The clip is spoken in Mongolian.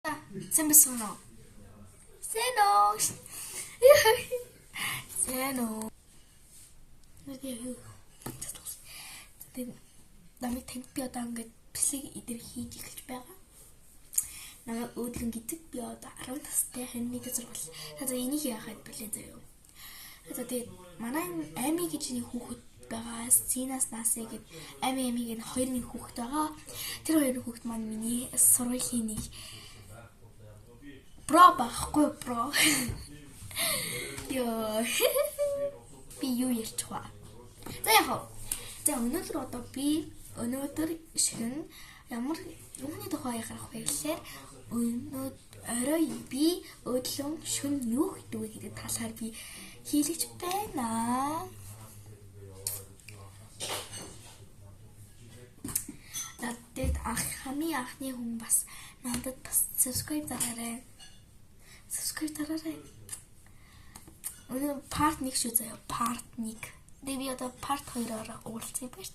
Сайн байсан уу? Сайн уу? Сайн уу? Тэгээд намайг танд би одоо ингээд бэлэг идэр хийж эхэлж байгаа. Намайг өөдлөн гэдэг би одоо 10 настай хэмнээг зурвал. Одоо энийг яахад бэлээ заяа. Одоо тэгээд манай Ами гэж нэг хүүхэд байгаа. Синас Наси гэд Амиг энэ хоёрын хүүхэд байгаа. Тэр хоёрын хүүхэд маань миний сургуулийн нэг бро байхгүй бро. Ёо. Би юу ярьчих вэ? За яах вэ? За өнөөдөр шин ямар юуны тухай ярих вэ гэхээр орой би өглөө шүн юу хийдэг вэ гэдэг талаар би хэлж байна. Надад хамгийн анхны хүн бас надад бас subscribe дараарай. Өнөө part 1 шүү заяа. Part 1. Тэгээд би одоо part 2-оор уулзъя байна.